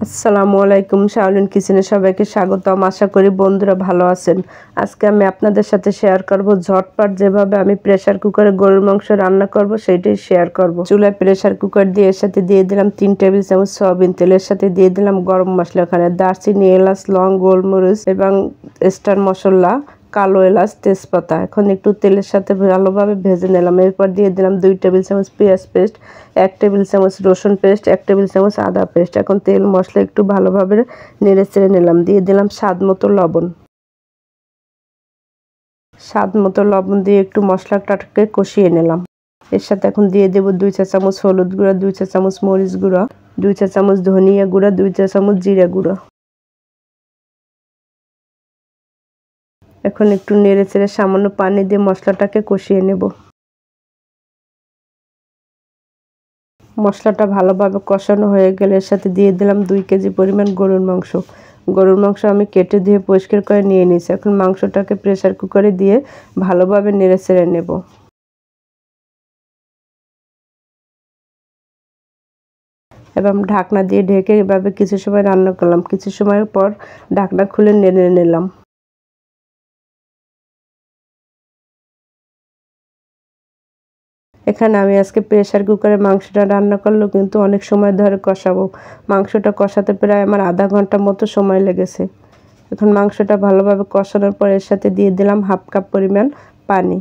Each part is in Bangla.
আসসালামু আলাইকুম, শাওলিন কিচেনে সবাইকে স্বাগতম। আশা করি বন্ধুরা ভালো আছেন। আজকে আমি আপনাদের সাথে শেয়ার করব ঝটপট যেভাবে আমি প্রেসার কুকারে গরুর মাংস রান্না করব সেইটাই শেয়ার করব। চুলায় প্রেসার কুকার দিয়ে এর সাথে দিয়ে দিলাম 3 টেবিল চামচ সয়াবিন তেল, এর সাথে দিয়ে দিলাম গরম মশলা, এখানে দারচিনি, এলাচ, লং, গোলমরিচ এবং স্টার মশলা, কালো এলাচ, তেজপাতা। এখন একটু তেলের সাথে ভালোভাবে ভেজে নিলাম। এরপর দিয়ে দিলাম 2 টেবিল চামচ পেঁয়াজ পেস্ট, 1 টেবিল চামচ রসুন পেস্ট, 1 টেবিল চামচ আদা পেস্ট। এখন তেল মশলা একটু ভালোভাবে নেড়ে চেড়ে নিলাম। দিয়ে দিলাম স্বাদ মতো লবণ। স্বাদ মতো লবণ দিয়ে একটু মশলাটাকে কষিয়ে নিলাম। এর সাথে এখন দিয়ে দেব 2 চা চামচ হলুদ গুঁড়া, 2 চা চামচ মরিচ গুঁড়া, 2 চা চামচ ধনিয়া গুঁড়া, 2 চা চামচ জিরা গুঁড়া। এখন একটু নেড়ে চেড়ে সামান্য পানি দিয়ে মশলাটাকে কষিয়ে নেব। মশলাটা ভালোভাবে কষানো হয়ে গেলে এর সাথে দিয়ে দিলাম 2 কেজি পরিমাণ গরুর মাংস। গরুর মাংস আমি কেটে ধুয়ে পরিষ্কার করে নিয়ে নিয়েছি। এখন মাংসটাকে প্রেসার কুকারে দিয়ে ভালোভাবে নেড়ে চেড়ে নেব। এবং ঢাকনা দিয়ে ঢেকে এভাবে কিছু সময় রান্না করলাম। কিছু সময় পর ঢাকনা খুলে নেড়ে নিলাম। এখানে আমি আজকে প্রেসার কুকারে মাংসটা রান্না করলেও কিন্তু অনেক সময় ধরে কষাবো। মাংসটা কষাতে প্রায় আমার আধা ঘন্টার মতো সময় লেগেছে। এখন মাংসটা ভালোভাবে কষানোর পর এর সাথে দিয়ে দিলাম 1/2 কাপ পরিমাণ পানি।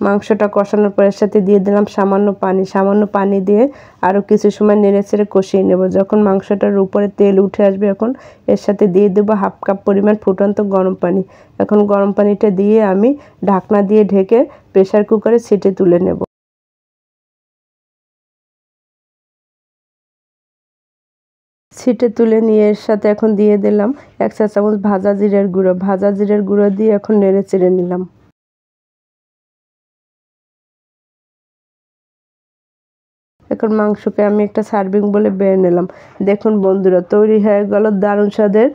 মাংসটা কষানোর পর এর সাথে দিয়ে দিলাম সামান্য পানি দিয়ে আরও কিছু সময় নেড়েচেড়ে কষিয়ে নেব। যখন মাংসটার উপরে তেল উঠে আসবে এখন এর সাথে দিয়ে দেব 1/2 কাপ পরিমাণ ফুটন্ত গরম পানি। এখন গরম পানিটা দিয়ে আমি ঢাকনা দিয়ে ঢেকে প্রেসার কুকারে ছিটে তুলে নেব। ছিটে তুলে নিয়ে এর সাথে এখন দিয়ে দিলাম 1 চা চামচ ভাজা জিরার গুঁড়ো দিয়ে এখন নেড়েচেড়ে নিলাম। এখন মাংসকে আমি একটা সার্ভিং বলে বেড়ে নিলাম। দেখুন বন্ধুরা, তৈরি হয়ে গেল দারুণ স্বাদের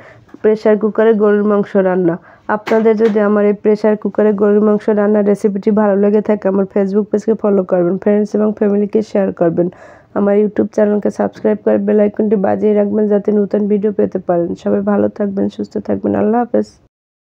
প্রেসার কুকারে গরুর মাংস রান্না। আপনাদের যদি আমার এই প্রেসার কুকারে গরুর মাংস রান্নার রেসিপিটি ভালো লেগে থাকে আমার ফেসবুক পেজকে ফলো করবেন, ফ্রেন্ডস এবং ফ্যামিলিকে শেয়ার করবেন। আমার ইউটিউব চ্যানেলকে সাবস্ক্রাইব করে বেল আইকনটি বাজিয়ে রাখবেন যাতে নতুন ভিডিও পেতে পারেন। সবাই ভালো থাকবেন, সুস্থ থাকবেন। আল্লাহ হাফেজ।